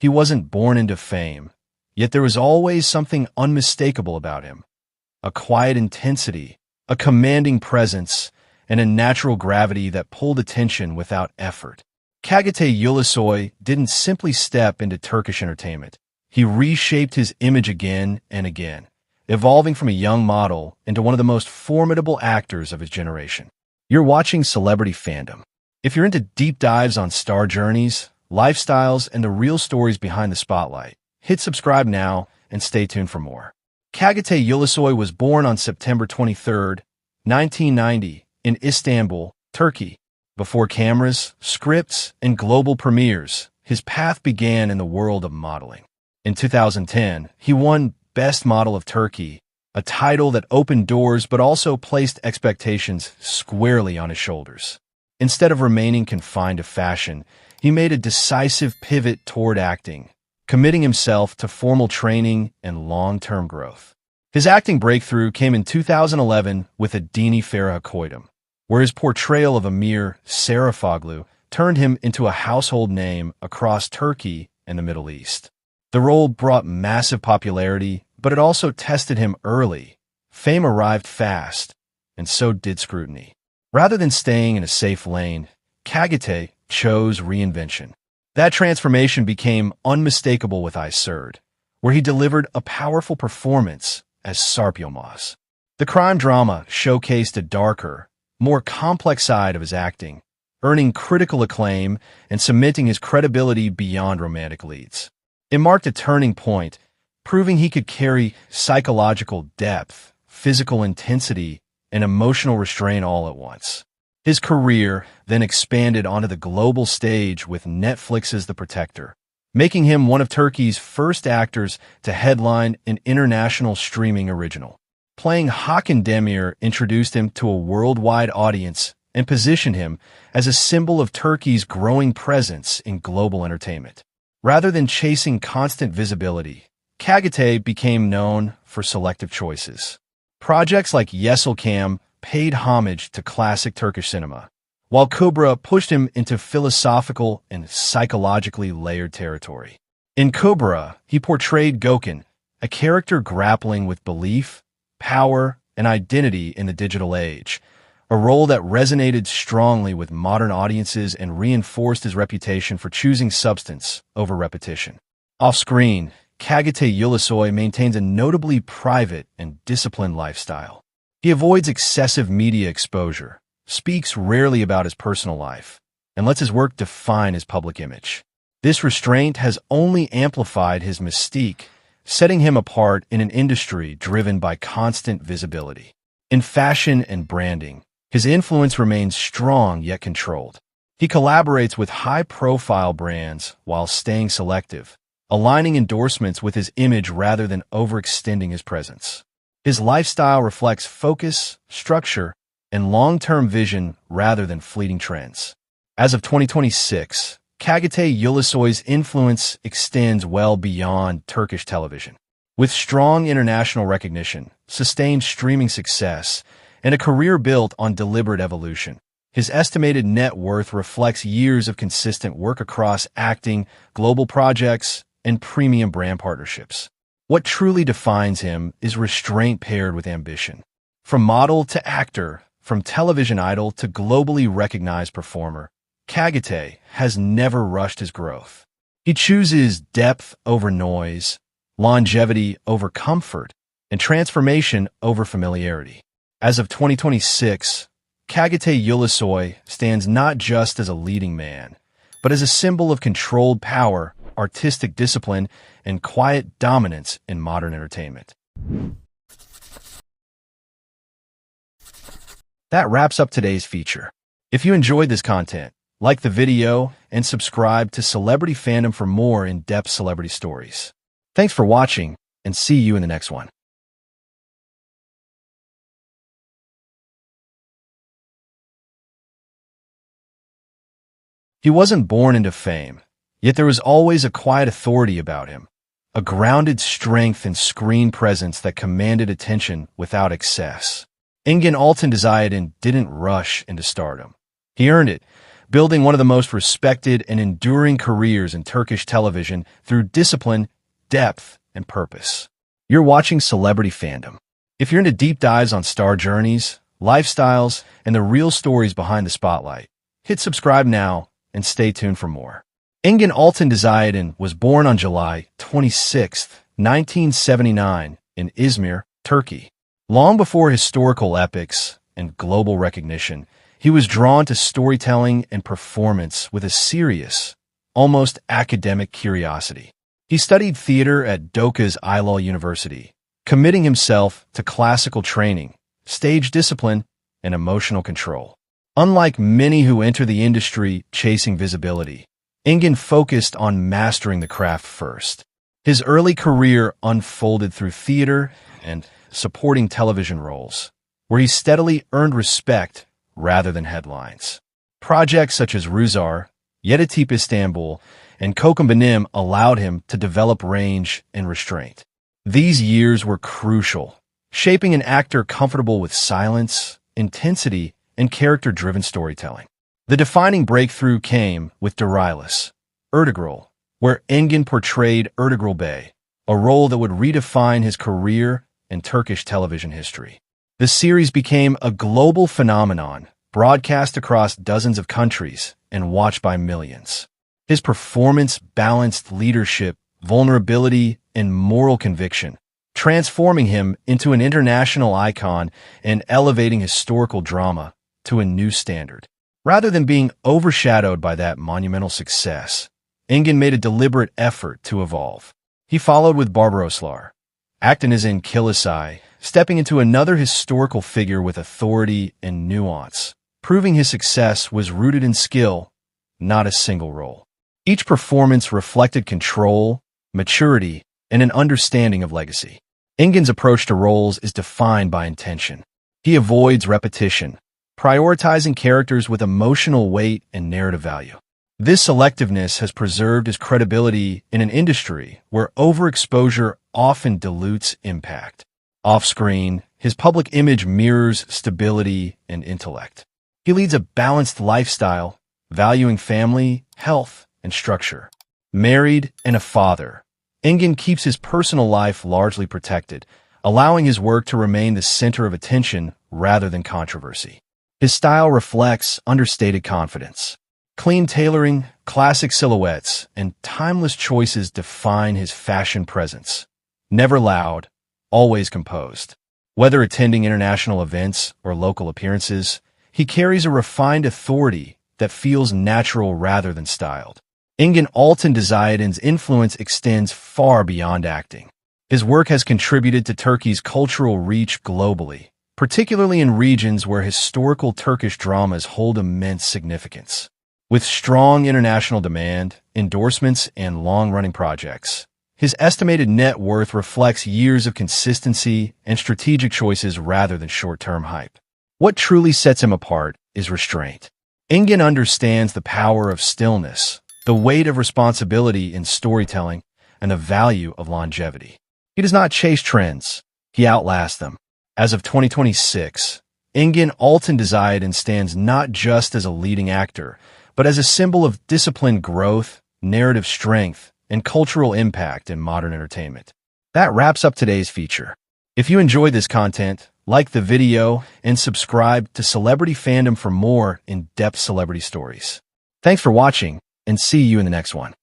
He wasn't born into fame, yet there was always something unmistakable about him. A quiet intensity, a commanding presence, and a natural gravity that pulled attention without effort. Cagatay Ulusoy didn't simply step into Turkish entertainment. He reshaped his image again and again, evolving from a young model into one of the most formidable actors of his generation. You're watching Celebrity Fandom. If you're into deep dives on star journeys, lifestyles, and the real stories behind the spotlight, hit subscribe now and stay tuned for more. Cagatay Ulusoy was born on September 23, 1990, in Istanbul, Turkey. Before cameras, scripts, and global premieres, his path began in the world of modeling. In 2010, he won Best Model of Turkey, a title that opened doors but also placed expectations squarely on his shoulders. Instead of remaining confined to fashion, he made a decisive pivot toward acting, committing himself to formal training and long-term growth. His acting breakthrough came in 2011 with Adini Farah Koydum, where his portrayal of Amir Sarafoglu turned him into a household name across Turkey and the Middle East. The role brought massive popularity, but it also tested him early. Fame arrived fast, and so did scrutiny. Rather than staying in a safe lane, Cagatay chose reinvention. That transformation became unmistakable with Iserd, where he delivered a powerful performance as Sarp Yılmaz. The crime drama showcased a darker, more complex side of his acting, earning critical acclaim and cementing his credibility beyond romantic leads. It marked a turning point, proving he could carry psychological depth, physical intensity, and emotional restraint all at once. His career then expanded onto the global stage with Netflix's The Protector, making him one of Turkey's first actors to headline an international streaming original. Playing Hakan Demir introduced him to a worldwide audience and positioned him as a symbol of Turkey's growing presence in global entertainment. Rather than chasing constant visibility, Cagatay became known for selective choices. Projects like Yeşilçam paid homage to classic Turkish cinema, while Kubra pushed him into philosophical and psychologically layered territory. In Kubra, he portrayed Gökhan, a character grappling with belief, power, and identity in the digital age, a role that resonated strongly with modern audiences and reinforced his reputation for choosing substance over repetition. Off-screen, Cagatay Ulusoy maintains a notably private and disciplined lifestyle. He avoids excessive media exposure, speaks rarely about his personal life, and lets his work define his public image. This restraint has only amplified his mystique, setting him apart in an industry driven by constant visibility. In fashion and branding, his influence remains strong yet controlled. He collaborates with high-profile brands while staying selective, aligning endorsements with his image rather than overextending his presence. His lifestyle reflects focus, structure, and long-term vision rather than fleeting trends. As of 2026, Cagatay Ulusoy's influence extends well beyond Turkish television. With strong international recognition, sustained streaming success, and a career built on deliberate evolution, his estimated net worth reflects years of consistent work across acting, global projects, and premium brand partnerships. What truly defines him is restraint paired with ambition. From model to actor, from television idol to globally recognized performer, Cagatay has never rushed his growth. He chooses depth over noise, longevity over comfort, and transformation over familiarity. As of 2026, Cagatay Ulusoy stands not just as a leading man, but as a symbol of controlled power, artistic discipline, and quiet dominance in modern entertainment. That wraps up today's feature. If you enjoyed this content, like the video and subscribe to Celebrity Fandom for more in-depth celebrity stories. Thanks for watching, and see you in the next one. He wasn't born into fame, yet there was always a quiet authority about him, a grounded strength and screen presence that commanded attention without excess. Engin Altan Duzyatan didn't rush into stardom. He earned it building one of the most respected and enduring careers in Turkish television through discipline, depth, and purpose. You're watching Celebrity Fandom. If you're into deep dives on star journeys, lifestyles, and the real stories behind the spotlight, hit subscribe now and stay tuned for more. Engin Altan Duzyatan was born on July 26, 1979, in Izmir, Turkey. Long before historical epics and global recognition, he was drawn to storytelling and performance with a serious, almost academic curiosity. He studied theater at Doğuş Anadolu University, committing himself to classical training, stage discipline, and emotional control. Unlike many who enter the industry chasing visibility, Engin focused on mastering the craft first. His early career unfolded through theater and supporting television roles, where he steadily earned respect rather than headlines. Projects such as Rüzgar, Yeditepe Istanbul, and Kokum Benim allowed him to develop range and restraint. These years were crucial, shaping an actor comfortable with silence, intensity, and character-driven storytelling. The defining breakthrough came with Dirilis Ertugrul, where Engin portrayed Ertugrul Bey, a role that would redefine his career in Turkish television history. The series became a global phenomenon, broadcast across dozens of countries and watched by millions. His performance balanced leadership, vulnerability, and moral conviction, transforming him into an international icon and elevating historical drama to a new standard. Rather than being overshadowed by that monumental success, Engin made a deliberate effort to evolve. He followed with Barbaroslar, acting as in Kilisay, stepping into another historical figure with authority and nuance, proving his success was rooted in skill, not a single role. Each performance reflected control, maturity, and an understanding of legacy. Engin's approach to roles is defined by intention. He avoids repetition, prioritizing characters with emotional weight and narrative value. This selectiveness has preserved his credibility in an industry where overexposure often dilutes impact. Off-screen, his public image mirrors stability and intellect. He leads a balanced lifestyle, valuing family, health, and structure. Married and a father, Engin keeps his personal life largely protected, allowing his work to remain the center of attention rather than controversy. His style reflects understated confidence. Clean tailoring, classic silhouettes, and timeless choices define his fashion presence. Never loud, always composed. Whether attending international events or local appearances, he carries a refined authority that feels natural rather than styled. Engin Altan Duzyatan's influence extends far beyond acting. His work has contributed to Turkey's cultural reach globally, particularly in regions where historical Turkish dramas hold immense significance. With strong international demand, endorsements, and long-running projects, his estimated net worth reflects years of consistency and strategic choices rather than short-term hype. What truly sets him apart is restraint. Engin understands the power of stillness, the weight of responsibility in storytelling, and the value of longevity. He does not chase trends, he outlasts them. As of 2026, Engin Altan Duzyatan stands not just as a leading actor, but as a symbol of disciplined growth, narrative strength, and cultural impact in modern entertainment. That wraps up today's feature. If you enjoyed this content, like the video and subscribe to Celebrity Fandom for more in-depth celebrity stories. Thanks for watching, and see you in the next one.